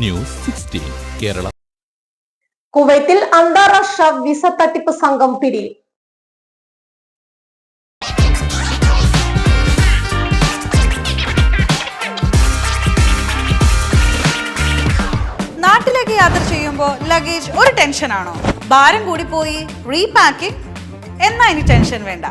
News 16 Kerala. കുവൈത്തിൽ അന്താരാഷ്ട്ര visa തട്ടിപ്പ് സംഘം പിടിയിൽ. നാട്ടിലേക്ക് യാത്ര ചെയ്യുമ്പോൾ ലഗേജ് ഒരു ടെൻഷനാണോ? ഭാരം കൂടിപ്പോയി, റീപാക്കിംഗ്? എന്നാ ഇനി ടെൻഷൻ വേണ്ട.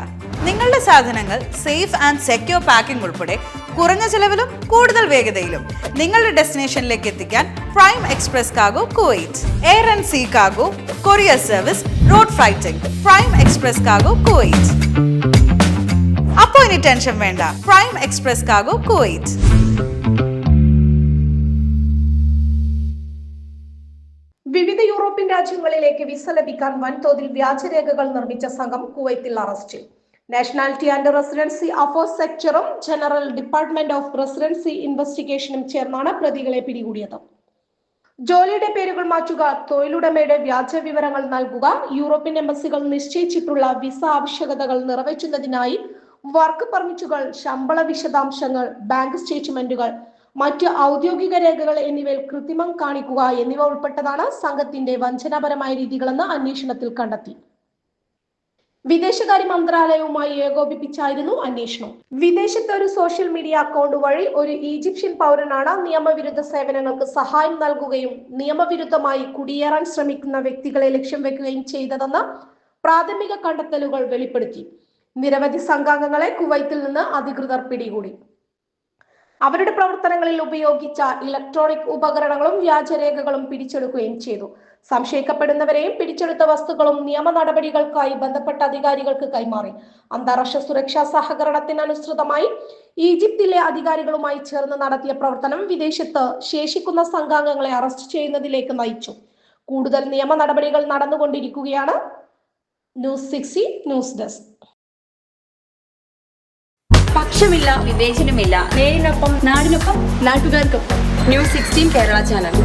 നിങ്ങളുടെ സാധനങ്ങൾ സേഫ് ആൻഡ് സെക്യൂർ പാക്കിംഗ് ഉൾപ്പെടെ കുറഞ്ഞ ചെലവിലും കൂടുതൽ വേഗതയിലും നിങ്ങളുടെ ഡെസ്റ്റിനേഷനിലേക്ക് എത്തിക്കാൻ Prime Express Cargo Kuwait. Air and sea cargo, courier service, road freighting. Prime Express Cargo Kuwait. അപ്പോൾ ഇനി ടെൻഷൻ വേണ്ട. Prime Express Cargo Kuwait. വിവിധ യൂറോപ്യൻ രാജ്യങ്ങളിലേക്ക് വിസ ലഭിക്കാൻ വൻതോതിൽ വ്യാജരേഖകൾ നിർമ്മിച്ച സംഘം കുവൈത്തിൽ arrest. Nationality and residency affairs സെക്ടറും ജനറൽ ഡിപ്പാർട്ട്മെന്റ് ഓഫ് റെസിഡൻസി ഇൻവെസ്റ്റിഗേഷനും ചേർന്നാണ് പ്രതികളെ പിടികൂടിയത്. ജോലിയുടെ പേരുകൾ മാറ്റുക, തൊഴിലുടമയുടെ വ്യാജ വിവരങ്ങൾ നൽകുക, യൂറോപ്യൻ എംബസികൾ നിശ്ചയിച്ചിട്ടുള്ള വിസ ആവശ്യകതകൾ നിറവേറ്റുന്നതിനായി വർക്ക് പെർമിറ്റുകൾ, ശമ്പള വിശദാംശങ്ങൾ, ബാങ്ക് സ്റ്റേറ്റ്മെന്റുകൾ, മറ്റ് ഔദ്യോഗിക രേഖകൾ എന്നിവയിൽ കൃത്രിമം കാണിക്കുക എന്നിവ ഉൾപ്പെട്ടതാണ് സംഘത്തിന്റെ വഞ്ചനാപരമായ രീതികളെന്ന് അന്വേഷണത്തിൽ കണ്ടെത്തി. വിദേശകാര്യ മന്ത്രാലയവുമായി ഏകോപിപ്പിച്ചായിരുന്നു അന്വേഷണം. വിദേശത്തെ ഒരു സോഷ്യൽ മീഡിയ അക്കൗണ്ട് വഴി ഒരു ഈജിപ്ഷ്യൻ പൗരനാണ് നിയമവിരുദ്ധ സേവനങ്ങൾക്ക് സഹായം നൽകുകയും നിയമവിരുദ്ധമായി കുടിയേറാൻ ശ്രമിക്കുന്ന വ്യക്തികളെ ലക്ഷ്യം വെക്കുകയും ചെയ്തതെന്ന് പ്രാഥമിക കണ്ടെത്തലുകൾ വെളിപ്പെടുത്തി. നിരവധി സംഘാംഗങ്ങളെ കുവൈത്തിൽ നിന്ന് അധികൃതർ പിടികൂടി. അവരുടെ പ്രവർത്തനങ്ങളിൽ ഉപയോഗിച്ച ഇലക്ട്രോണിക് ഉപകരണങ്ങളും വ്യാജരേഖകളും പിടിച്ചെടുക്കുകയും ചെയ്തു. സംശയിക്കപ്പെടുന്നവരെയും പിടിച്ചെടുത്ത വസ്തുക്കളും നിയമ നടപടികൾക്കായി ബന്ധപ്പെട്ട അധികാരികൾക്ക് കൈമാറി. അന്താരാഷ്ട്ര സുരക്ഷാ സഹകരണത്തിനനുസൃതമായി ഈജിപ്തിലെ അധികാരികളുമായി ചേർന്ന് നടത്തിയ പ്രവർത്തനം വിദേശത്ത് ശേഷിക്കുന്ന സംഘാംഗങ്ങളെ അറസ്റ്റ് ചെയ്യുന്നതിലേക്ക് നയിച്ചു. കൂടുതൽ നിയമ നടപടികൾ നടന്നുകൊണ്ടിരിക്കുകയാണ്. News 60 news desk. പക്ഷമില്ല, വിവേചനമില്ല. നേരിനൊപ്പം, നാടിനൊപ്പം, നാട്ടുകാർക്കൊപ്പം. News 16 Kerala channel.